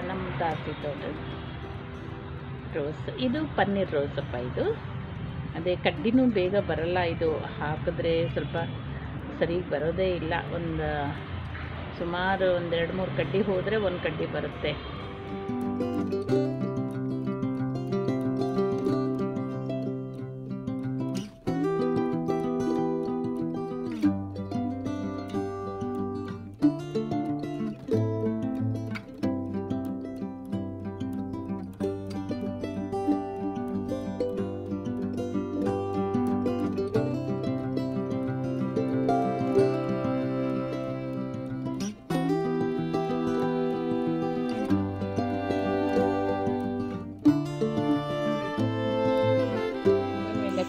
ನಮ್ಮ ದಾಸಿ ತೋಟದ ರೋಸ್, ಇದು ಪನ್ನೀರ್ ರೋಸಪ್ಪ. ಇದು ಅದೇ ಕಡ್ಡಿನೂ ಬೇಗ ಬರಲ್ಲ, ಇದು ಹಾಕಿದ್ರೆ ಸ್ವಲ್ಪ ಸರಿಗೆ ಬರೋದೇ ಇಲ್ಲ. ಸುಮಾರು 2-3 ಕಡ್ಡಿ ಹೋದರೆ 1 ಕಡ್ಡಿ ಬರುತ್ತೆ.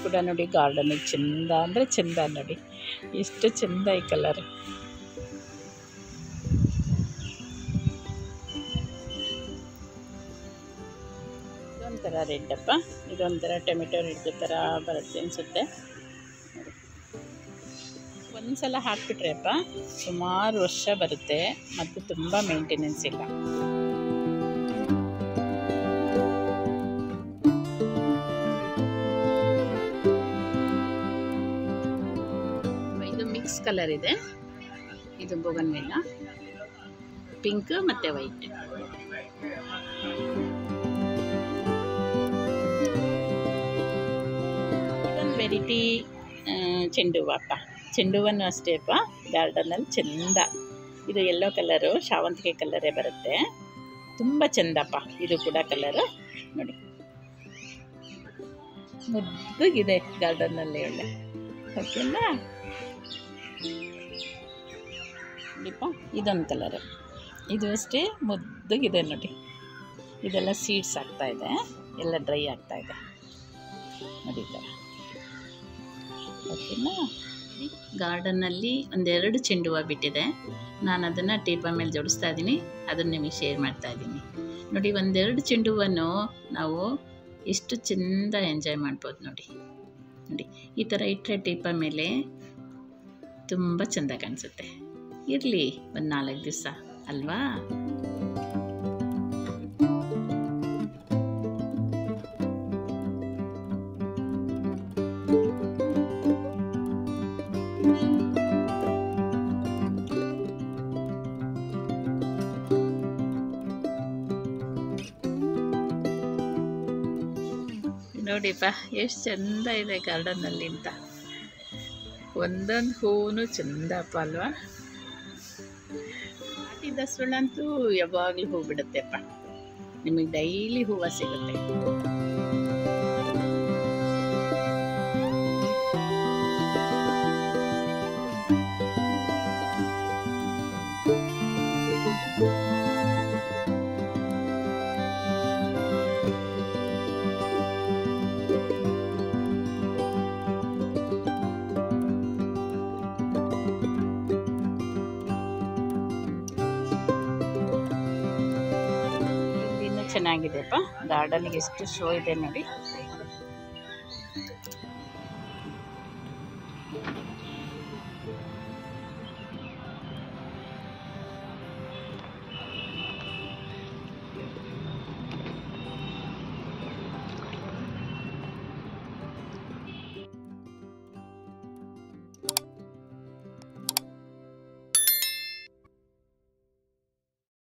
ಕೂಡ ನೋಡಿ ಗಾರ್ಡನಿಗೆ ಚೆಂದ ಅಂದರೆ ಚೆಂದ ನೋಡಿ, ಎಷ್ಟು ಚೆಂದ ಈ ಕಲರ್. ಇದೊಂಥರ ರೆಡ್ಡಪ್ಪ, ಇದೊಂಥರ ಟೊಮೆಟೊ ರೆಡ್ ಥರ ಬರುತ್ತೆ ಅನಿಸುತ್ತೆ. ಒಂದ್ಸಲ ಹಾಕ್ಬಿಟ್ರೆ ಅಪ್ಪ ಸುಮಾರು ವರ್ಷ ಬರುತ್ತೆ ಮತ್ತು ತುಂಬ ಮೇಂಟೆನೆನ್ಸ್ ಇಲ್ಲ. ಮಿಕ್ಸ್ ಕಲರ್ ಇದೆ, ಇದು ಬೋಗನ್ವಿಲ್ಲ, ಪಿಂಕ್ ಮತ್ತು ವೈಟ್. ಇದೊಂದು ವೆರೈಟಿ ಚೆಂಡು ಹೂವು ಅಪ್ಪ. ಚೆಂಡು ಹೂವನ್ನು ಅಷ್ಟೇ ಅಪ್ಪ ಗಾರ್ಡನಲ್ಲಿ ಚೆಂದ. ಇದು ಯೆಲ್ಲೋ ಕಲರು, ಶಾವಂತಿಗೆ ಕಲರೇ ಬರುತ್ತೆ, ತುಂಬ ಚೆಂದಪ್ಪ. ಇದು ಕೂಡ ಕಲರು ನೋಡಿ, ಮುದ್ದಾಗಿದೆ ಗಾರ್ಡನ್ನಲ್ಲಿ ಒಳ್ಳೆ. ಓಕೆನಾ? ನೋಡಿಪ್ಪ, ಇದೊಂದು ಕಲರು, ಇದು ಅಷ್ಟೇ ಮುದ್ದಾಗಿದೆ ನೋಡಿ. ಇದೆಲ್ಲ ಸೀಡ್ಸ್ ಆಗ್ತಾಯಿದೆ, ಎಲ್ಲ ಡ್ರೈ ಆಗ್ತಾಯಿದೆ ನೋಡಿ ಥರ. ಓಕೆನಾ? ಗಾರ್ಡನ್ನಲ್ಲಿ 1-2 ಚೆಂಡು ಹೂವು ಬಿಟ್ಟಿದೆ. ನಾನು ಅದನ್ನು ಟೇಪ ಮೇಲೆ ಜೋಡಿಸ್ತಾ ಇದ್ದೀನಿ, ಅದನ್ನು ನಿಮಗೆ ಶೇರ್ ಮಾಡ್ತಾ ಇದ್ದೀನಿ ನೋಡಿ. 1-2 ಚೆಂಡು ಹೂವನ್ನು ನಾವು ಎಷ್ಟು ಚೆಂದ ಎಂಜಾಯ್ ಮಾಡ್ಬೋದು ನೋಡಿ. ನೋಡಿ ಈ ಥರ ಇಟ್ಟರೆ ಟೇಪ ಮೇಲೆ ತುಂಬ ಚೆಂದ ಕಾಣಿಸುತ್ತೆ. ಇರಲಿ 4 ದಿವಸ ಅಲ್ವಾ? ನೋಡಿಪ್ಪ ಎಷ್ಟು ಚೆಂದ ಇದೆ ಗಾರ್ಡನ್ನಲ್ಲಿ ಅಂತ. ಒಂದೊಂದು ಹೂವು ಚೆಂದಪ್ಪ ಅಲ್ವಾ? ನಾಟಿ ದಸರಳಂತೂ ಯಾವಾಗಲೂ ಹೂ ಬಿಡುತ್ತೆಪ್ಪ, ನಿಮಗೆ ಡೈಲಿ ಹೂವು ಸಿಗುತ್ತೆ. ಚೆನ್ನಾಗಿದೆಪ್ಪ, ಗಾರ್ಡನ್ಗೆ ಎಷ್ಟು ಶೋ ಇದೆ ನೋಡಿ.